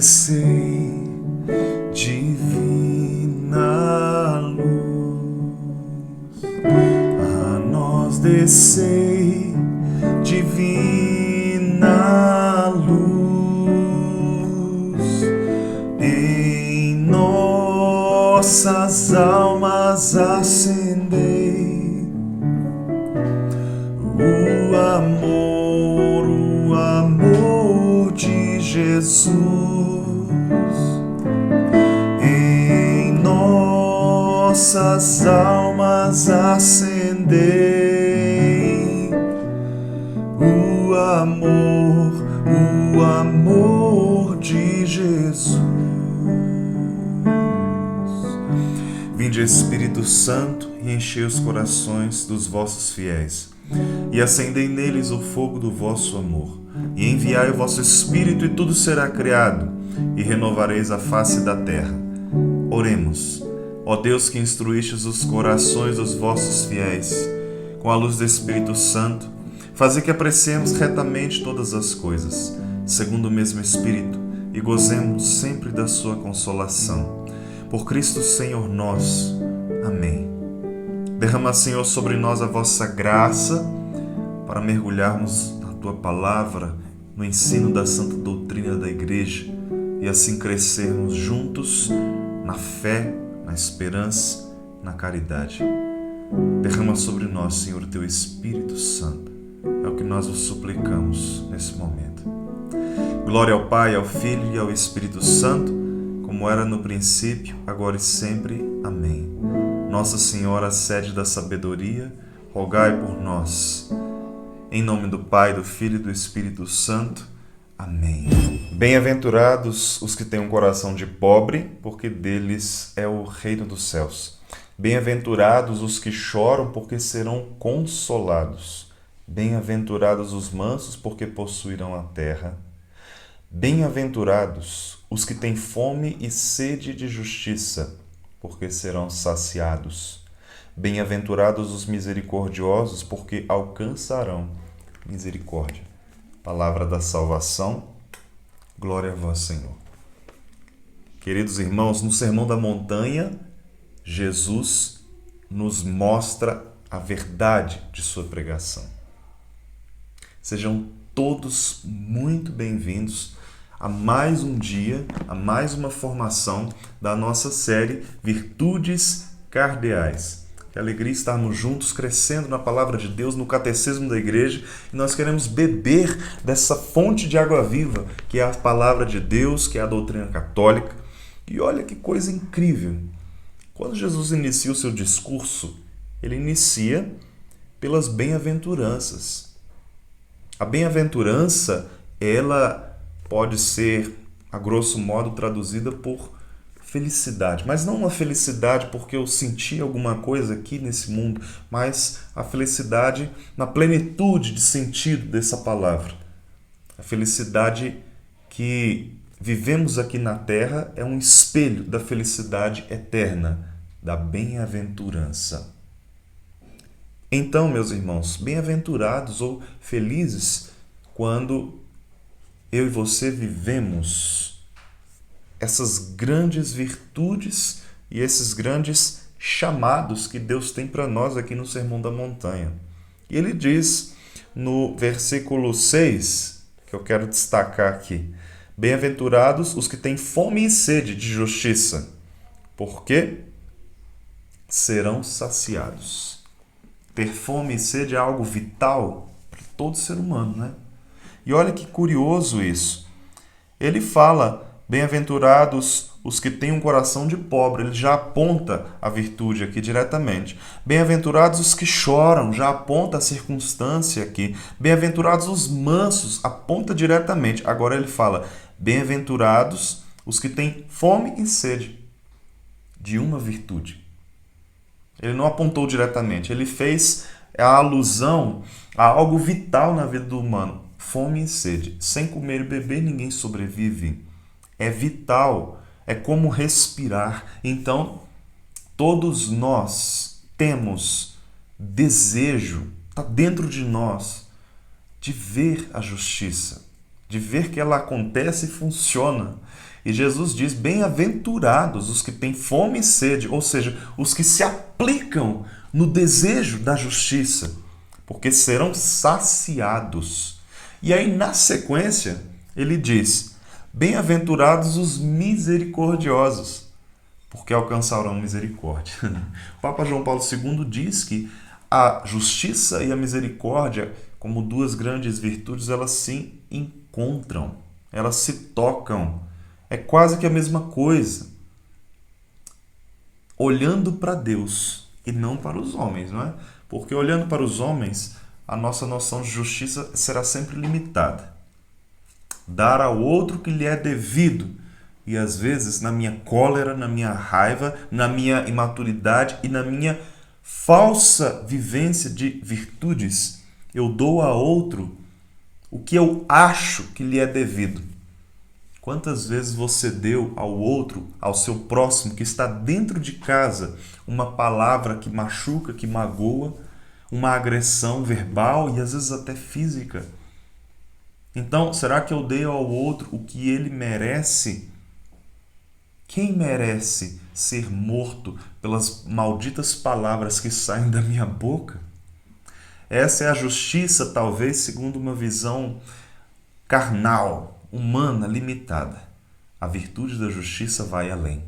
descei, divina luz. A nós descei, divina luz. Em nossas almas acendei o amor de Jesus. Em nossas almas acendei o amor de Jesus. Vinde, Espírito Santo, e enchei os corações dos vossos fiéis, e acendei neles o fogo do vosso amor. E enviai o vosso Espírito, e tudo será criado, e renovareis a face da terra. Oremos. Ó Deus, que instruístes os corações dos vossos fiéis, com a luz do Espírito Santo, fazei que apreciemos retamente todas as coisas, segundo o mesmo Espírito, e gozemos sempre da sua consolação. Por Cristo Senhor nosso. Amém. Derrama, Senhor, sobre nós a vossa graça, para mergulharmos na Tua Palavra, no ensino da santa doutrina da Igreja, e assim crescermos juntos na fé, na esperança, na caridade. Derrama sobre nós, Senhor, o Teu Espírito Santo. É o que nós vos suplicamos nesse momento. Glória ao Pai, ao Filho e ao Espírito Santo, como era no princípio, agora e sempre. Amém. Nossa Senhora, sede da sabedoria, rogai por nós. Em nome do Pai, do Filho e do Espírito Santo. Amém. Bem-aventurados os que têm um coração de pobre, porque deles é o reino dos céus. Bem-aventurados os que choram, porque serão consolados. Bem-aventurados os mansos, porque possuirão a terra. Bem-aventurados os que têm fome e sede de justiça, porque serão saciados. Bem-aventurados os misericordiosos, porque alcançarão misericórdia. Palavra da salvação. Glória a vós, Senhor. Queridos irmãos, no Sermão da Montanha, Jesus nos mostra a verdade de sua pregação. Sejam todos muito bem-vindos a mais um dia, a mais uma formação da nossa série Virtudes Cardeais. Que alegria estarmos juntos, crescendo na Palavra de Deus, no Catecismo da Igreja, e nós queremos beber dessa fonte de água viva, que é a Palavra de Deus, que é a doutrina católica. E olha que coisa incrível! Quando Jesus inicia o seu discurso, ele inicia pelas bem-aventuranças. A bem-aventurança, ela pode ser, a grosso modo, traduzida por felicidade. Mas não uma felicidade porque eu senti alguma coisa aqui nesse mundo, mas a felicidade na plenitude de sentido dessa palavra. A felicidade que vivemos aqui na Terra é um espelho da felicidade eterna, da bem-aventurança. Então, meus irmãos, bem-aventurados ou felizes quando eu e você vivemos essas grandes virtudes e esses grandes chamados que Deus tem para nós aqui no Sermão da Montanha. E ele diz no versículo 6, que eu quero destacar aqui: bem-aventurados os que têm fome e sede de justiça, porque serão saciados. Ter fome e sede é algo vital para todo ser humano, né? E olha que curioso isso. Ele fala, bem-aventurados os que têm um coração de pobre. Ele já aponta a virtude aqui diretamente. Bem-aventurados os que choram, já aponta a circunstância aqui. Bem-aventurados os mansos, aponta diretamente. Agora ele fala, bem-aventurados os que têm fome e sede de uma virtude. Ele não apontou diretamente, ele fez a alusão a algo vital na vida do humano. Fome e sede. Sem comer e beber, ninguém sobrevive. É vital. É como respirar. Então, todos nós temos desejo, está dentro de nós, de ver a justiça, de ver que ela acontece e funciona, E Jesus diz: bem-aventurados os que têm fome e sede, ou seja, os que se aplicam no desejo da justiça, porque serão saciados. E aí, na sequência, ele diz: bem-aventurados os misericordiosos, porque alcançarão misericórdia. O Papa João Paulo II diz que a justiça e a misericórdia, como duas grandes virtudes, elas se encontram, elas se tocam. É quase que a mesma coisa. Olhando para Deus e não para os homens, não é? Porque olhando para os homens, a nossa noção de justiça será sempre limitada. Dar ao outro o que lhe é devido. E às vezes, na minha cólera, na minha raiva, na minha imaturidade e na minha falsa vivência de virtudes, eu dou a outro o que eu acho que lhe é devido. Quantas vezes você deu ao outro, ao seu próximo, que está dentro de casa, uma palavra que machuca, que magoa, uma agressão verbal e às vezes até física? Então, será que eu dei ao outro o que ele merece? Quem merece ser morto pelas malditas palavras que saem da minha boca? Essa é a justiça, talvez, segundo uma visão carnal, humana, limitada. A virtude da justiça vai além,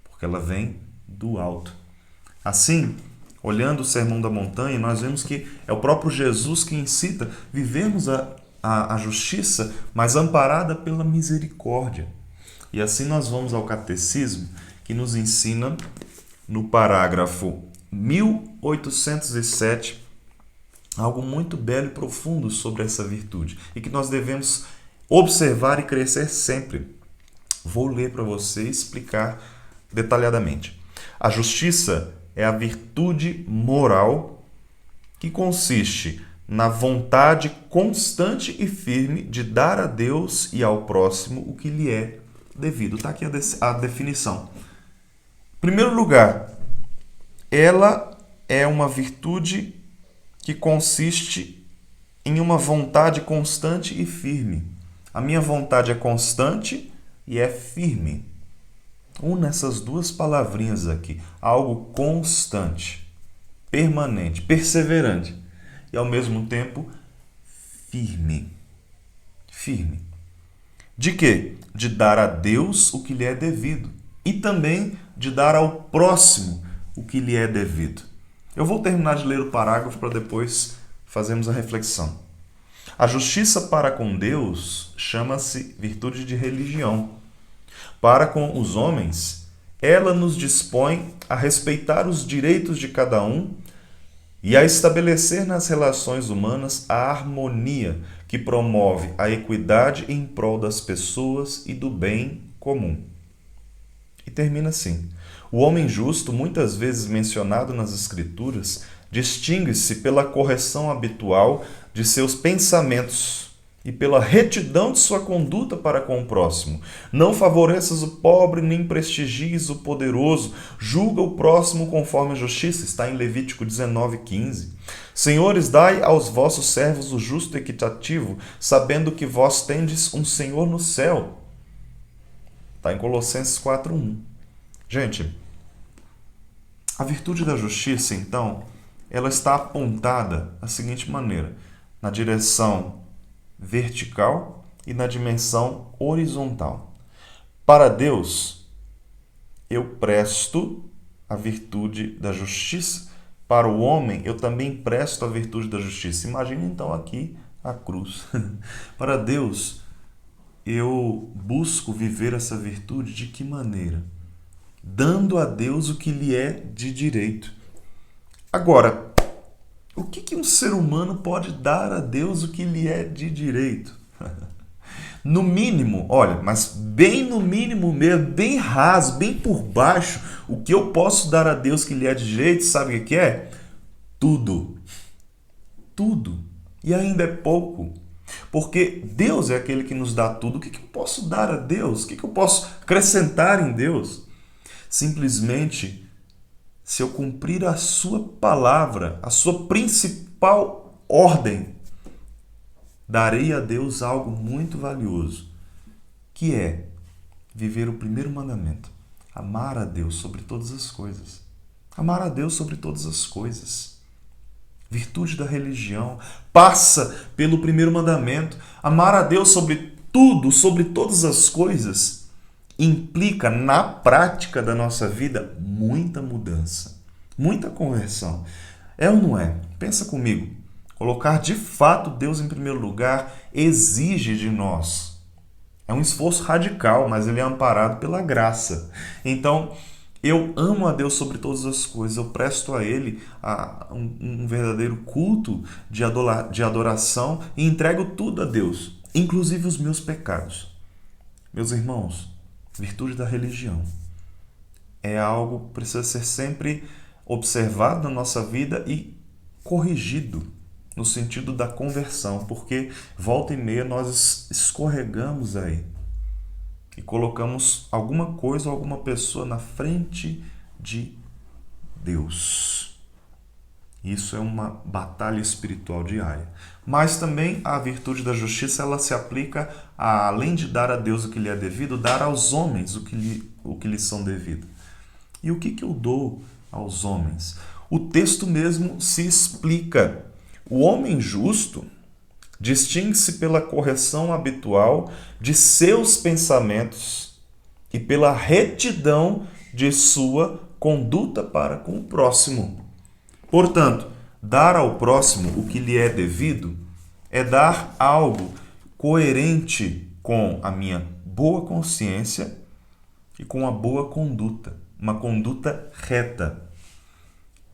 porque ela vem do alto. Assim, olhando o Sermão da Montanha, nós vemos que é o próprio Jesus que incita vivemos a justiça, mas amparada pela misericórdia. E assim nós vamos ao Catecismo, que nos ensina, no parágrafo 1807, algo muito belo e profundo sobre essa virtude, e que nós devemos observar e crescer sempre. Vou ler para você e explicar detalhadamente. A justiça é a virtude moral que consiste na vontade constante e firme de dar a Deus e ao próximo o que lhe é devido. Está aqui a definição. Em primeiro lugar, ela é uma virtude que consiste em uma vontade constante e firme. A minha vontade é constante e é firme. Una essas duas palavrinhas aqui. Algo constante, permanente, perseverante e ao mesmo tempo firme. Firme. De quê? De dar a Deus o que lhe é devido e também de dar ao próximo o que lhe é devido. Eu vou terminar de ler o parágrafo para depois fazermos a reflexão. A justiça para com Deus chama-se virtude de religião. Para com os homens, ela nos dispõe a respeitar os direitos de cada um e a estabelecer nas relações humanas a harmonia que promove a equidade em prol das pessoas e do bem comum. E termina assim: o homem justo, muitas vezes mencionado nas Escrituras, distingue-se pela correção habitual de seus pensamentos e pela retidão de sua conduta para com o próximo. Não favoreças o pobre, nem prestigies o poderoso. Julga o próximo conforme a justiça. Está em Levítico 19:15. Senhores, dai aos vossos servos o justo equitativo, sabendo que vós tendes um Senhor no céu. Está em Colossenses 4:1. Gente, a virtude da justiça, então, ela está apontada da seguinte maneira: na direção vertical e na dimensão horizontal. Para Deus, eu presto a virtude da justiça. Para o homem, eu também presto a virtude da justiça. Imagine então aqui a cruz. Para Deus, eu busco viver essa virtude de que maneira? Dando a Deus o que lhe é de direito. Agora, o que um ser humano pode dar a Deus o que lhe é de direito? No mínimo, olha, mas bem no mínimo mesmo, bem raso, bem por baixo, o que eu posso dar a Deus que lhe é de direito, sabe o que é? Tudo. Tudo. E ainda é pouco. Porque Deus é aquele que nos dá tudo. O que eu posso dar a Deus? O que eu posso acrescentar em Deus? Simplesmente, se eu cumprir a sua palavra, a sua principal ordem, darei a Deus algo muito valioso, que é viver o primeiro mandamento. Amar a Deus sobre todas as coisas. Amar a Deus sobre todas as coisas. Virtude da religião passa pelo primeiro mandamento. Amar a Deus sobre tudo, sobre todas as coisas, implica na prática da nossa vida muita mudança, muita conversão. É ou não é? Pensa comigo. Colocar de fato Deus em primeiro lugar exige de nós. É um esforço radical, mas ele é amparado pela graça. Então, eu amo a Deus sobre todas as coisas, eu presto a Ele um verdadeiro culto de adoração e entrego tudo a Deus, inclusive os meus pecados. Meus irmãos, virtude da religião é algo que precisa ser sempre observado na nossa vida e corrigido no sentido da conversão, porque volta e meia nós escorregamos aí e colocamos alguma coisa ou alguma pessoa na frente de Deus. Isso é uma batalha espiritual diária. Mas também a virtude da justiça, ela se aplica a, além de dar a Deus o que lhe é devido, dar aos homens o que lhes são devido. E o que eu dou aos homens? O texto mesmo se explica. O homem justo distingue-se pela correção habitual de seus pensamentos e pela retidão de sua conduta para com o próximo. Portanto, dar ao próximo o que lhe é devido é dar algo coerente com a minha boa consciência e com a boa conduta, uma conduta reta.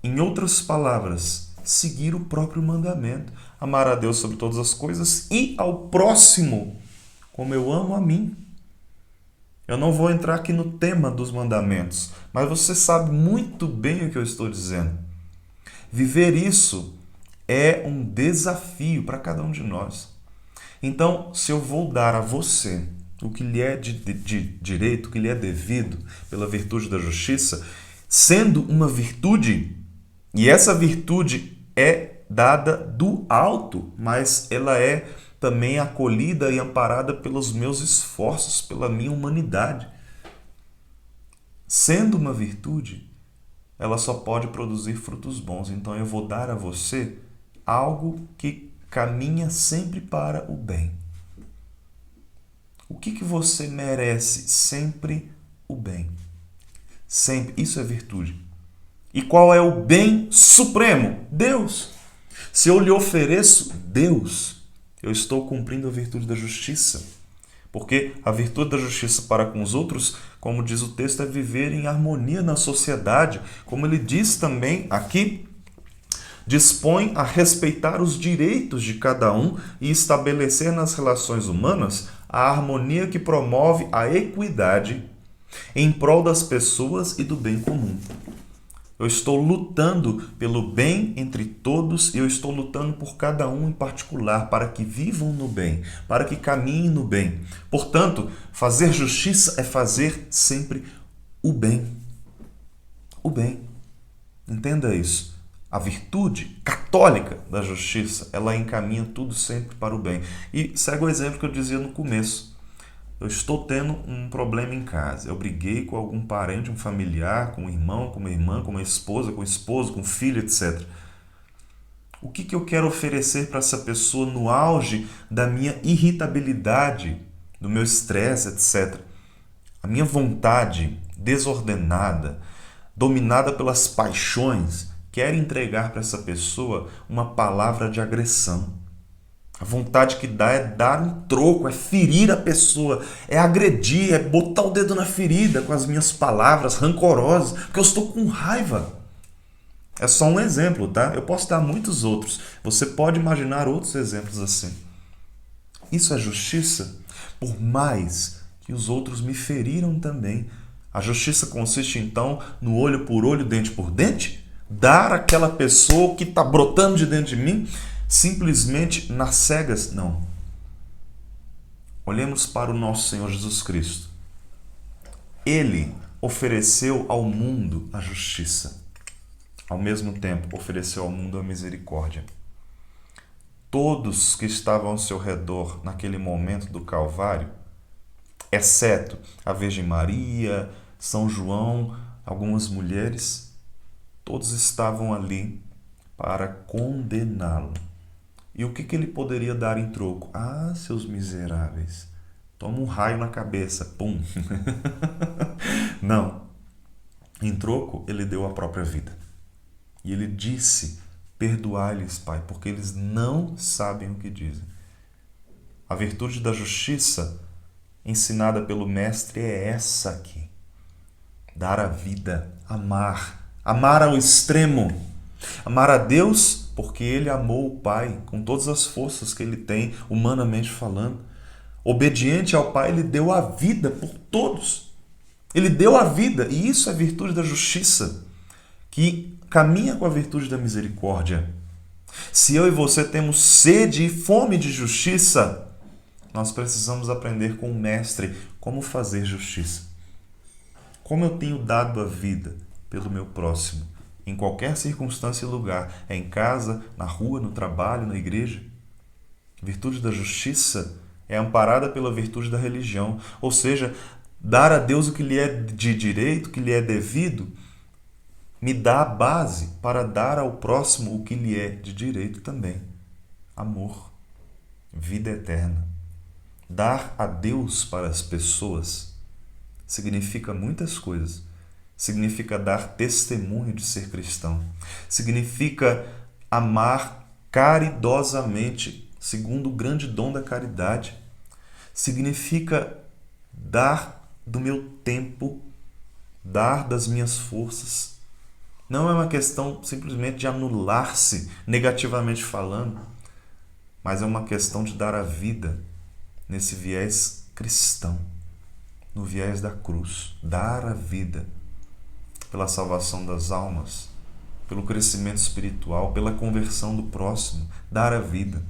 Em outras palavras, seguir o próprio mandamento, amar a Deus sobre todas as coisas e ao próximo como eu amo a mim. Eu não vou entrar aqui no tema dos mandamentos, mas você sabe muito bem o que eu estou dizendo. Viver isso é um desafio para cada um de nós. Então, se eu vou dar a você o que lhe é de direito, o que lhe é devido pela virtude da justiça, sendo uma virtude, e essa virtude é dada do alto, mas ela é também acolhida e amparada pelos meus esforços, pela minha humanidade. Sendo uma virtude, ela só pode produzir frutos bons. Então eu vou dar a você algo que caminha sempre para o bem. O que você merece? Sempre o bem. Sempre. Isso é virtude. E qual é o bem supremo? Deus. Se eu lhe ofereço Deus, eu estou cumprindo a virtude da justiça. Porque a virtude da justiça para com os outros, como diz o texto, é viver em harmonia na sociedade. Como ele diz também aqui, dispõe a respeitar os direitos de cada um e estabelecer nas relações humanas a harmonia que promove a equidade em prol das pessoas e do bem comum. Eu estou lutando pelo bem entre todos e eu estou lutando por cada um em particular, para que vivam no bem, para que caminhem no bem. Portanto, fazer justiça é fazer sempre o bem. O bem. Entenda isso. A virtude católica da justiça, ela encaminha tudo sempre para o bem. E segue o exemplo que eu dizia no começo. Eu estou tendo um problema em casa. Eu briguei com algum parente, um familiar, com um irmão, com uma irmã, com uma esposa, com um esposo, com um filho, etc. O que eu quero oferecer para essa pessoa no auge da minha irritabilidade, do meu estresse, etc. A minha vontade desordenada, dominada pelas paixões, quer entregar para essa pessoa uma palavra de agressão. A vontade que dá é dar um troco, é ferir a pessoa, é agredir, é botar o dedo na ferida com as minhas palavras rancorosas, porque eu estou com raiva. É só um exemplo, tá? Eu posso dar muitos outros. Você pode imaginar outros exemplos assim. Isso é justiça? Por mais que os outros me feriram também. A justiça consiste, então, no olho por olho, dente por dente? Dar àquela pessoa que está brotando de dentro de mim simplesmente nas cegas? Não. Olhemos para o nosso Senhor Jesus Cristo. Ele ofereceu ao mundo a justiça. Ao mesmo tempo, ofereceu ao mundo a misericórdia. Todos que estavam ao seu redor naquele momento do Calvário exceto a Virgem Maria, São João, algumas mulheres, todos estavam ali para condená-lo. E o que ele poderia dar em troco? Ah, seus miseráveis, toma um raio na cabeça, pum. Não. Em troco, ele deu a própria vida. E ele disse: perdoai-lhes, Pai, porque eles não sabem o que dizem. A virtude da justiça ensinada pelo Mestre é essa aqui. Dar a vida, amar. Amar ao extremo. Amar a Deus porque ele amou o Pai com todas as forças que ele tem, humanamente falando. Obediente ao Pai, ele deu a vida por todos. Ele deu a vida, e isso é virtude da justiça, que caminha com a virtude da misericórdia. Se eu e você temos sede e fome de justiça, nós precisamos aprender com o Mestre como fazer justiça. Como eu tenho dado a vida pelo meu próximo, em qualquer circunstância e lugar, é em casa, na rua, no trabalho, na igreja. A virtude da justiça é amparada pela virtude da religião, ou seja, dar a Deus o que lhe é de direito, o que lhe é devido, me dá a base para dar ao próximo o que lhe é de direito também. Amor, vida eterna. Dar a Deus para as pessoas significa muitas coisas. Significa dar testemunho de ser cristão. Significa amar caridosamente, segundo o grande dom da caridade. Significa dar do meu tempo, dar das minhas forças. Não é uma questão simplesmente de anular-se, negativamente falando, mas é uma questão de dar a vida nesse viés cristão, no viés da cruz. Dar a vida pela salvação das almas, pelo crescimento espiritual, pela conversão do próximo. Dar a vida.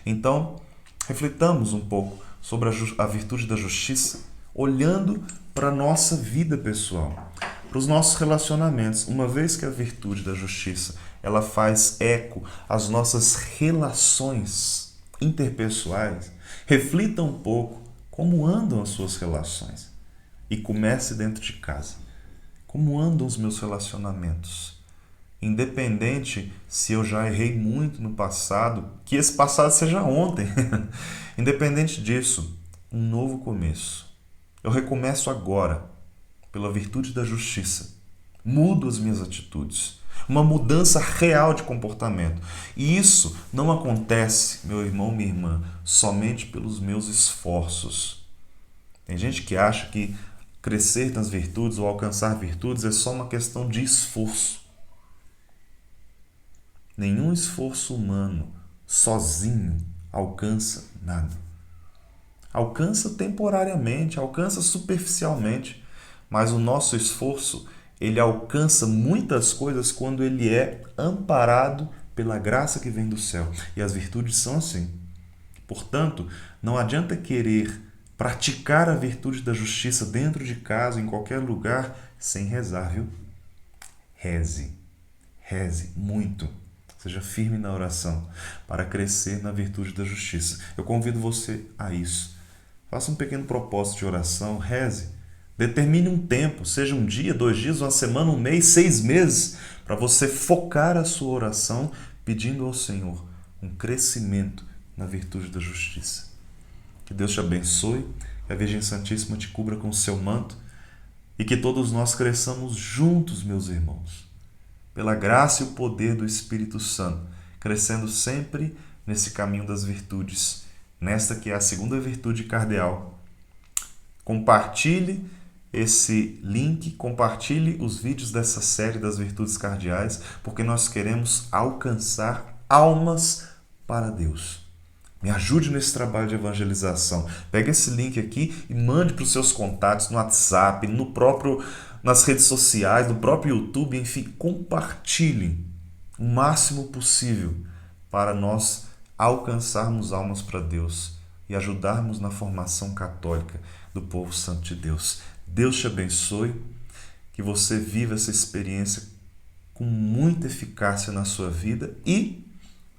Então, reflitamos um pouco sobre a virtude da justiça, olhando para a nossa vida pessoal, para os nossos relacionamentos. Uma vez que a virtude da justiça ela faz eco às nossas relações interpessoais, reflita um pouco como andam as suas relações e comece dentro de casa. Como andam os meus relacionamentos? Independente se eu já errei muito no passado, que esse passado seja ontem. Independente disso, um novo começo. Eu recomeço agora, pela virtude da justiça. Mudo as minhas atitudes. Uma mudança real de comportamento. E isso não acontece, meu irmão, minha irmã, somente pelos meus esforços. Tem gente que acha que crescer nas virtudes ou alcançar virtudes é só uma questão de esforço. Nenhum esforço humano sozinho alcança nada. Alcança temporariamente, alcança superficialmente, mas o nosso esforço, ele alcança muitas coisas quando ele é amparado pela graça que vem do céu. E as virtudes são assim. Portanto, não adianta querer praticar a virtude da justiça dentro de casa, em qualquer lugar, sem rezar, viu? Reze. Reze muito. Seja firme na oração para crescer na virtude da justiça. Eu convido você a isso. Faça um pequeno propósito de oração, reze. Determine um tempo, seja um dia, 2 dias, uma semana, um mês, 6 meses, para você focar a sua oração pedindo ao Senhor um crescimento na virtude da justiça. Que Deus te abençoe, que a Virgem Santíssima te cubra com o seu manto e que todos nós cresçamos juntos, meus irmãos, pela graça e o poder do Espírito Santo, crescendo sempre nesse caminho das virtudes, nesta que é a segunda virtude cardeal. Compartilhe esse link, compartilhe os vídeos dessa série das virtudes cardeais, porque nós queremos alcançar almas para Deus. Me ajude nesse trabalho de evangelização. Pega esse link aqui e mande para os seus contatos no WhatsApp, nas redes sociais, no próprio YouTube, enfim, compartilhe o máximo possível para nós alcançarmos almas para Deus e ajudarmos na formação católica do povo santo de Deus. Deus te abençoe, que você viva essa experiência com muita eficácia na sua vida e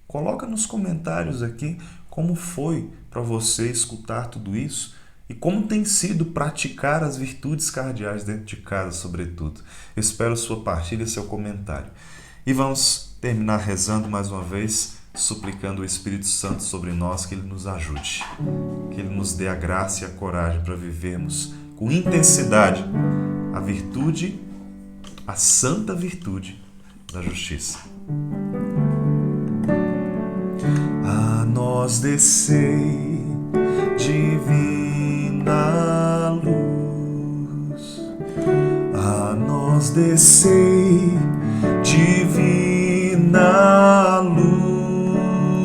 coloca nos comentários aqui como foi para você escutar tudo isso E como tem sido praticar as virtudes cardeais dentro de casa, sobretudo? Eu espero sua partilha e seu comentário. E vamos terminar rezando mais uma vez, suplicando o Espírito Santo sobre nós, que Ele nos ajude, que Ele nos dê a graça e a coragem para vivermos com intensidade a virtude, a santa virtude da justiça. A nós descei, divina luz, a nós descei, divina luz,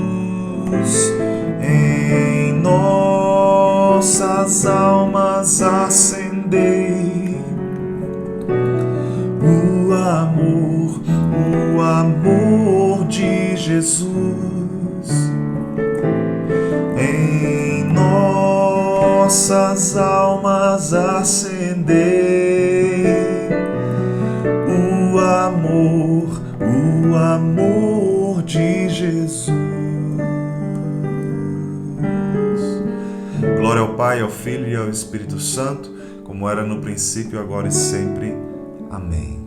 em nossas almas acendei o amor de Jesus. Em nossas almas acendei o amor de Jesus. Glória ao Pai, ao Filho e ao Espírito Santo, como era no princípio, agora e sempre. Amém.